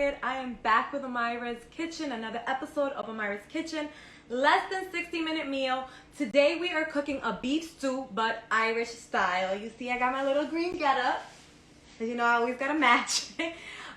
David. I am back with Omaira's Kitchen, another episode of Omaira's Kitchen. Less than 60-minute meal. Today we are cooking a beef stew, but Irish style. You see I got my little green getup. As you know, I always gotta match.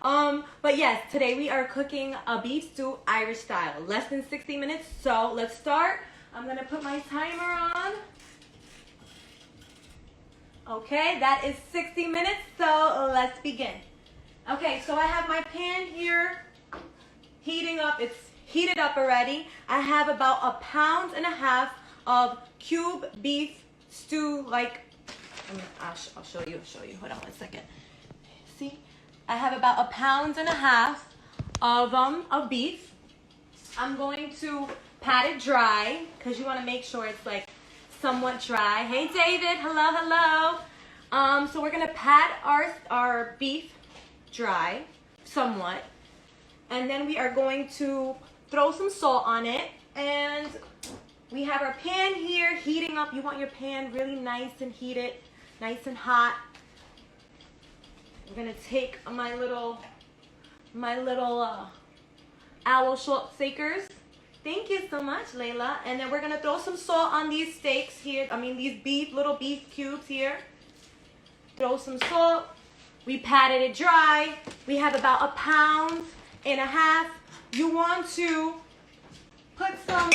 But yes, today we are cooking a beef stew Irish style. Less than 60 minutes, so let's start. I'm gonna put my timer on. Okay, that is 60 minutes, so let's begin. Okay, so I have my pan here heating up. It's heated up already. I have about 1.5 pounds of cube beef stew. I'll show you. Hold on one second. See, I have about 1.5 pounds of beef. I'm going to pat it dry because you want to make sure it's like somewhat dry. Hey David, hello. So we're gonna pat our beef dry somewhat, and then we are going to throw some salt on it, and we have our pan here heating up. You want your pan really nice and heated, nice and hot. I'm gonna take my little owl salt shakers. Thank you so much, Layla. And then we're gonna throw some salt on these steaks here. These little beef cubes here. Throw some salt. We patted it dry. We have about 1.5 pounds. You want to put some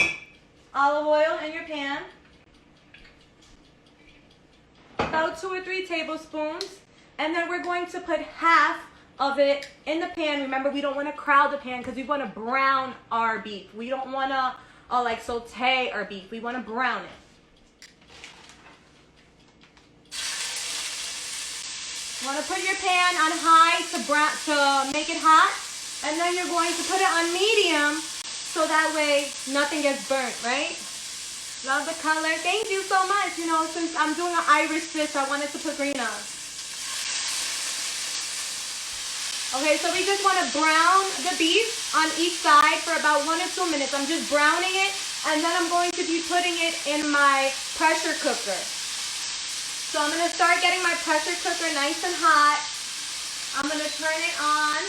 olive oil in your pan. About 2 or 3 tablespoons. And then we're going to put half of it in the pan. Remember, we don't want to crowd the pan because we want to brown our beef. We don't want to saute our beef. We want to brown it. You want to put your pan on high to make it hot, and then you're going to put it on medium so that way nothing gets burnt, right? Love the color. Thank you so much. You know, since I'm doing an Irish dish, I wanted to put green on. Okay, so we just want to brown the beef on each side for about 1 or 2 minutes. I'm just browning it, and then I'm going to be putting it in my pressure cooker. So I'm going to start getting my pressure cooker nice and hot. I'm going to turn it on.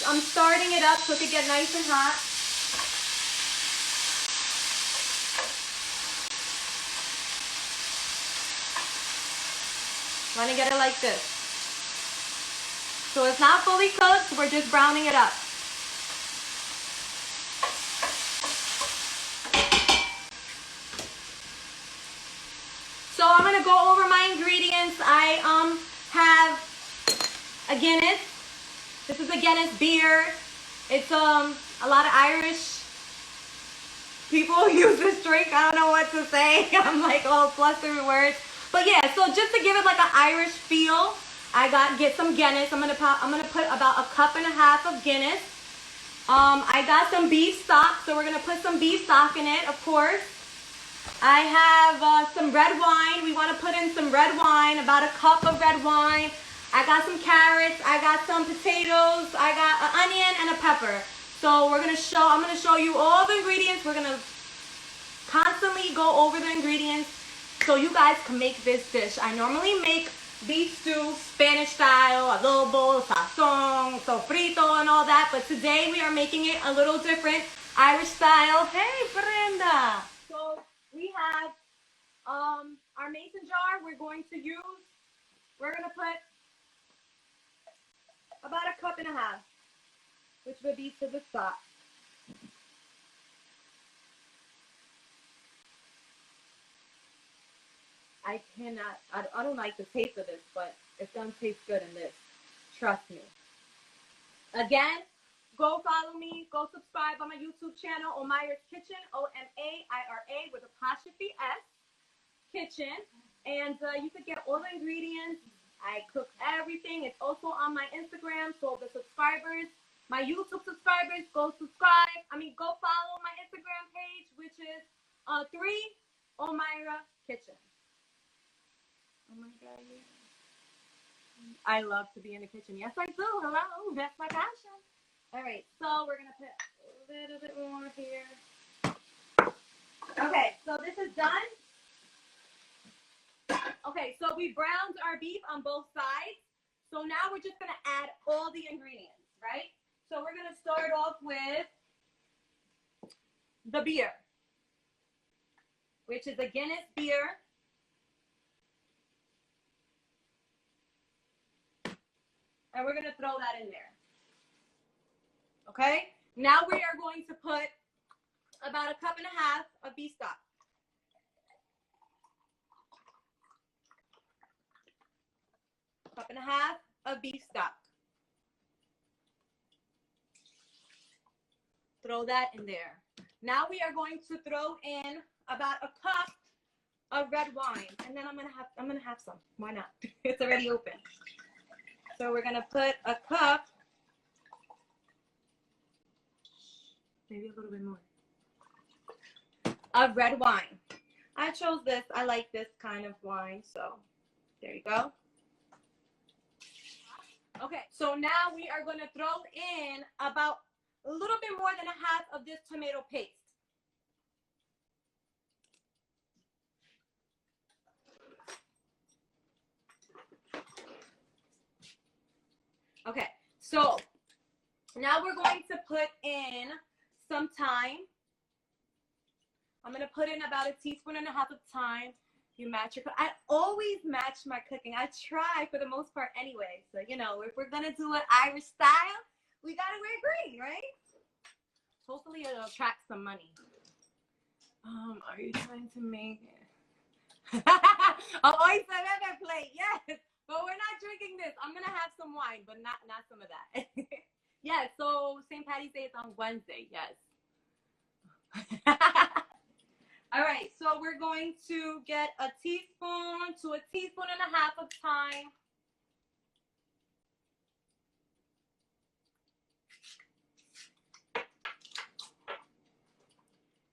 I'm starting it up so it can get nice and hot. Want to get it like this. So it's not fully cooked, we're just browning it up. So I'm gonna go over my ingredients. I have a Guinness. This is a Guinness beer. It's a lot of Irish people use this drink. I don't know what to say. I'm like all flustered words. But yeah, so just to give it like an Irish feel, get some Guinness. I'm gonna put about 1.5 cups of Guinness. I got some beef stock, so we're gonna put some beef stock in it, of course. I have some red wine. We want to put in some red wine, about 1 cup of red wine. I got some carrots. I got some potatoes. I got an onion and a pepper. So I'm gonna show you all the ingredients. We're gonna constantly go over the ingredients so you guys can make this dish. I normally make beef stew, Spanish style, adobo, sazon, sofrito, and all that. But today we are making it a little different, Irish style. Hey, Brenda. So we have our mason jar. We're going to put about 1.5 cups, which would be to the stock. I don't like the taste of this, but it's going to taste good in this. Trust me. Again, go follow me. Go subscribe on my YouTube channel, Omaira's Kitchen, Omaira with apostrophe S, Kitchen. And you could get all the ingredients. I cook everything. It's also on my Instagram. So the subscribers, my YouTube subscribers, go follow my Instagram page, which is 3 Omaira Kitchen. Oh my God, yeah. I love to be in the kitchen. Yes, I do. Hello, that's my passion. All right, so we're going to put a little bit more here. Okay, so this is done. Okay, so we browned our beef on both sides. So now we're just gonna add all the ingredients, right? So we're gonna start off with the beer, which is a Guinness beer. And we're gonna throw that in there. Okay? Now we are going to put about 1.5 cups of beef stock. A 1.5 cups of beef stock. Throw that in there. Now we are going to throw in about 1 cup of red wine, and then I'm gonna have some. Why not? It's already open. So we're gonna put 1 cup, maybe a little bit more, of red wine. I chose this. I like this kind of wine, so there you go. Okay, so now we are gonna throw in about a little bit more than 1/2 of this tomato paste. Okay, so now we're going to put in some thyme. I'm going to put in about 1.5 teaspoons of thyme. You match your, I always match my cooking. I try for the most part anyway. So, you know, if we're going to do it Irish style, we got to wear green, right? Hopefully it'll attract some money. Are you trying to make it? Oh, he said that plate, yes. But we're not drinking this. I'm gonna have some wine, but not some of that. Yes, so St. Patty's Day is on Wednesday, yes. All right, so we're going to get 1 teaspoon to 1.5 teaspoons of thyme.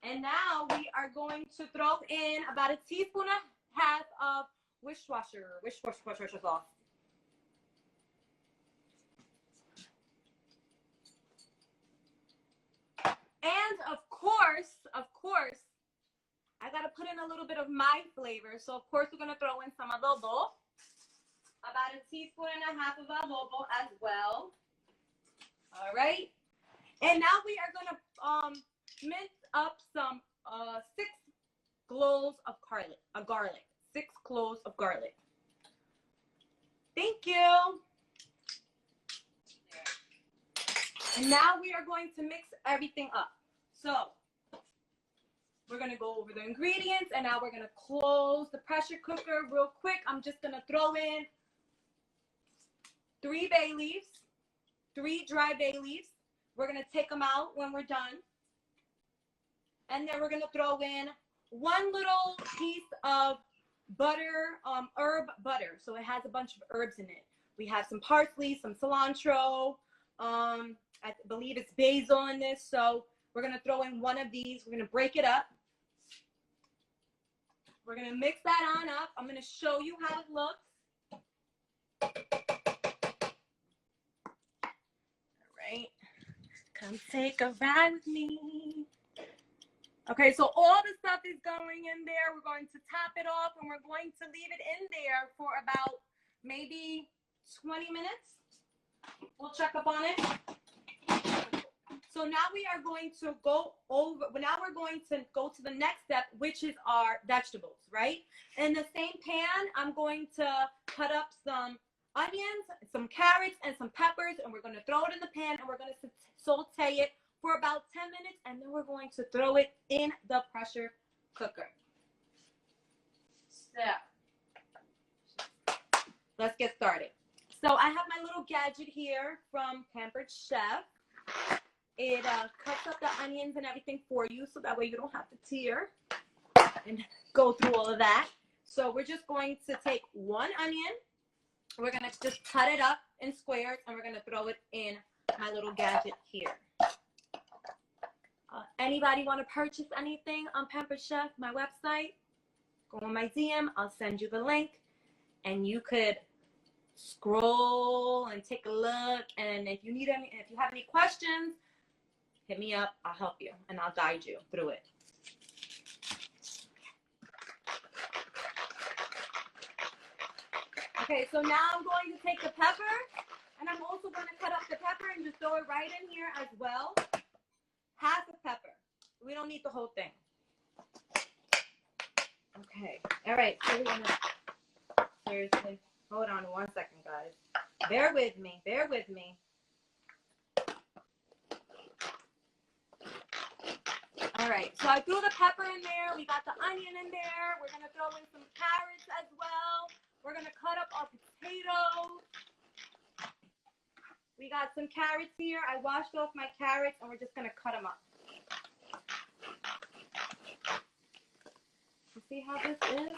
And now we are going to throw in about 1.5 teaspoons of dishwasher sauce. And of course, I gotta put in a little bit of my flavor. So of course we're gonna throw in some adobo. About 1.5 teaspoons of adobo as well. All right. And now we are gonna mince up some 6 cloves of garlic. 6 cloves of garlic. Thank you. And now we are going to mix everything up. So we're going to go over the ingredients, and now we're going to close the pressure cooker real quick. I'm just going to throw in 3 bay leaves, 3 dry bay leaves. We're going to take them out when we're done. And then we're going to throw in 1 little piece of butter, herb butter. So it has a bunch of herbs in it. We have some parsley, some cilantro. I believe it's basil in this. So we're going to throw in 1 of these. We're going to break it up. We're going to mix that on up. I'm going to show you how it looks. All right. Come take a ride with me. Okay, so all the stuff is going in there. We're going to top it off, and we're going to leave it in there for about maybe 20 minutes. We'll check up on it. So now we are going to go to the next step, which is our vegetables, right? In the same pan, I'm going to cut up some onions, some carrots, and some peppers, and we're going to throw it in the pan, and we're going to saute it for about 10 minutes, and then we're going to throw it in the pressure cooker. So let's get started. So I have my little gadget here from Pampered Chef. It cuts up the onions and everything for you, so that way you don't have to tear and go through all of that. So we're just going to take 1 onion. We're going to just cut it up in squares, and we're going to throw it in my little gadget here. Anybody want to purchase anything on Pampered Chef, my website? Go on my DM. I'll send you the link, and you could scroll and take a look. And if you have any questions, hit me up. I'll help you, and I'll guide you through it. Okay, so now I'm going to take the pepper, and I'm also going to cut up the pepper and just throw it right in here as well. Half a pepper. We don't need the whole thing. Okay. All right. So we're going to, seriously, hold on 1 second, guys. Bear with me. Bear with me. All right. So I threw the pepper in there. We got the onion in there. We're going to throw in some carrots as well. We're going to cut up our potatoes. We got some carrots here. I washed off my carrots, and we're just going to cut them up. You see how this is?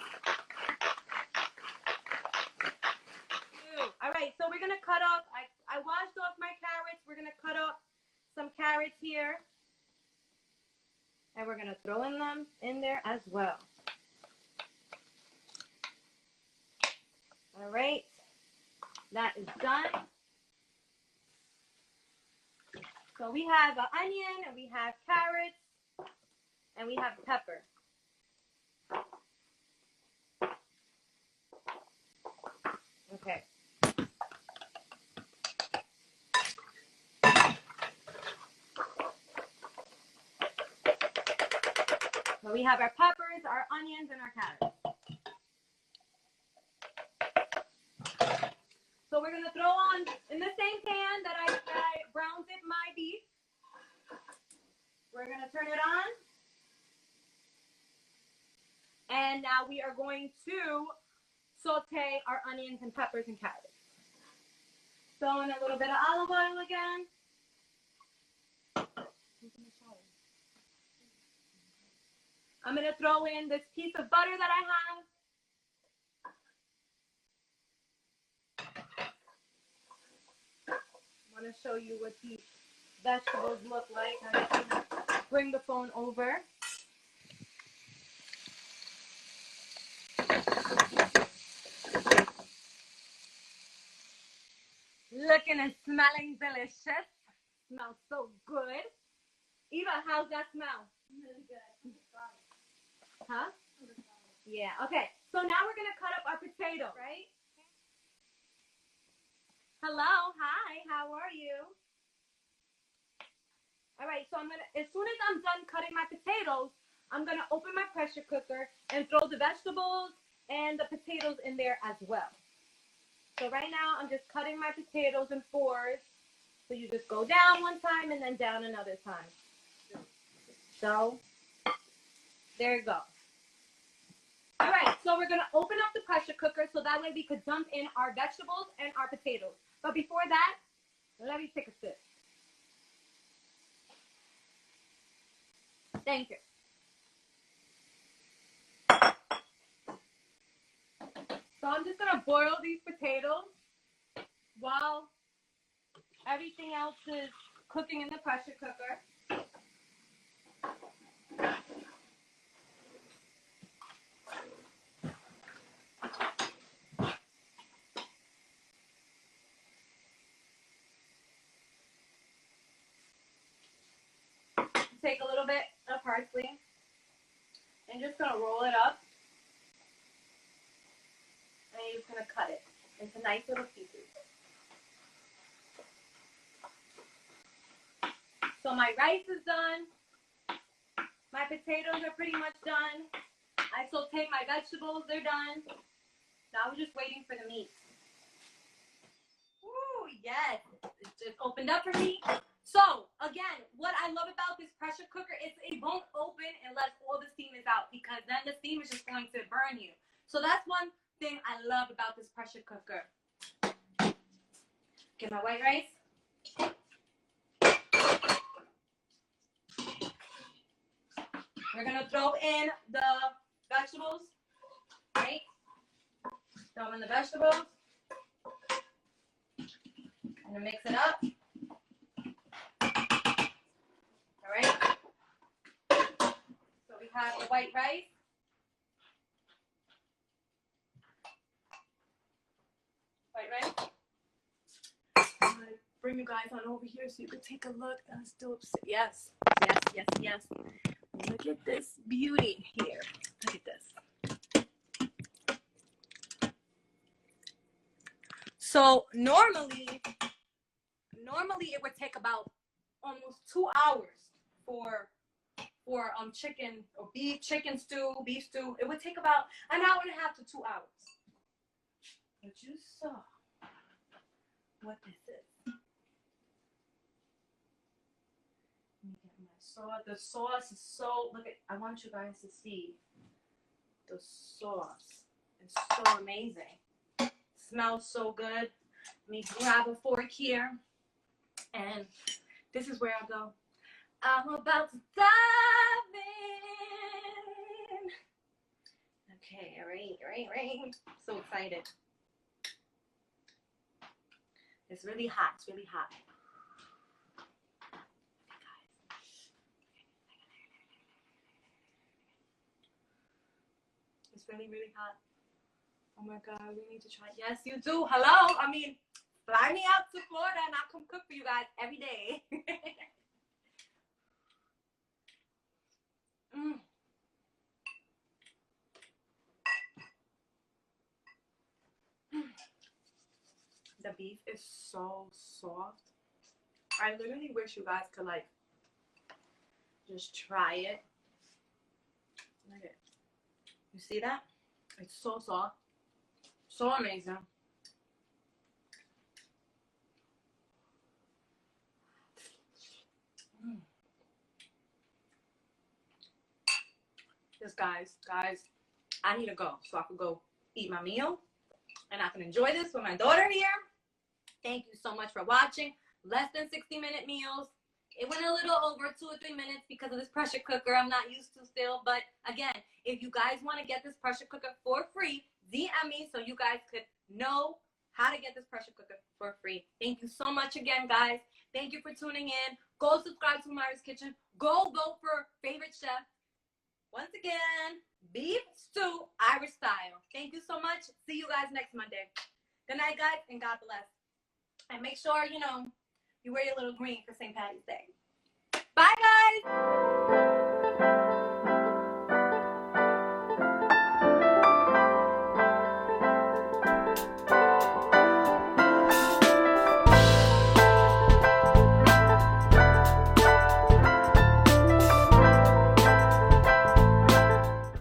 All right, so we're going to cut up. I washed off my carrots. We're going to cut up some carrots here. And we're going to throw them in there as well. All right. That is done. So we have an onion, and we have carrots, and we have pepper. Okay. So we have our peppers, our onions, and our carrots. So we're going to throw on, in the same pan that I brown dipped my beef, we're going to turn it on. And now we are going to saute our onions and peppers and carrots. Throw in a little bit of olive oil again. I'm going to throw in this piece of butter that I have. I want to show you what these vegetables look like. I'm just going to bring the phone over. Looking and smelling delicious. Smells so good. Eva, how's that smell? Really good. Huh? Yeah, okay. So now we're going to cut up our potato, right? Hello, hi, how are you? All right, so as soon as I'm done cutting my potatoes, I'm going to open my pressure cooker and throw the vegetables and the potatoes in there as well. So right now, I'm just cutting my potatoes in fours. So you just go down one time and then down another time. So, there you go. All right, so we're going to open up the pressure cooker so that way we could dump in our vegetables and our potatoes. But before that, let me take a sip. Thank you. So I'm just going to boil these potatoes while everything else is cooking in the pressure cooker. Take a little bit of parsley and just going to roll it up. And you're just going to cut it into nice little pieces. So my rice is done. My potatoes are pretty much done. I sauteed my vegetables, they're done. Now we're just waiting for the meat. Ooh, yes. It just opened up for me. So, again, what I love about this pressure cooker is it won't open unless all the steam is out, because then the steam is just going to burn you. So that's one thing I love about this pressure cooker. Get my white rice. We're going to throw in the vegetables, right? Throw in the vegetables. I'm going to mix it up. All right. So we have the white rice. White rice. I'm going to bring you guys on over here so you can take a look. Yes, yes, yes, yes. Look at this beauty here. Look at this. So normally it would take about almost 2 hours for chicken or beef stew. It would take about an hour and a half to 2 hours. But you saw what this is. Let me get my sauce. The sauce is so, look at, I want you guys to see the sauce. It's so amazing. It smells so good. Let me grab a fork here. And this is where I go. I'm about to dive in. Okay, all right. So excited. It's really hot. It's really hot. Oh my God, we need to try. Yes, you do. Hello. I mean, fly me out to Florida and I'll come cook for you guys every day. The beef is so soft. I literally wish you guys could like just try it. Look at it. You see that? It's so soft. So amazing. Yes, guys, I need to go so I can go eat my meal and I can enjoy this with my daughter here. Thank you so much for watching. Less than 60-minute meals. It went a little over 2 or 3 minutes because of this pressure cooker I'm not used to still. But again, if you guys want to get this pressure cooker for free, DM me so you guys could know how to get this pressure cooker for free. Thank you so much again, guys. Thank you for tuning in. Go subscribe to Omaira's Kitchen. Go vote for favorite chef. Once again, beef stew, Irish style. Thank you so much. See you guys next Monday. Good night, guys, and God bless. And make sure, you wear your little green for St. Patty's Day. Bye, guys.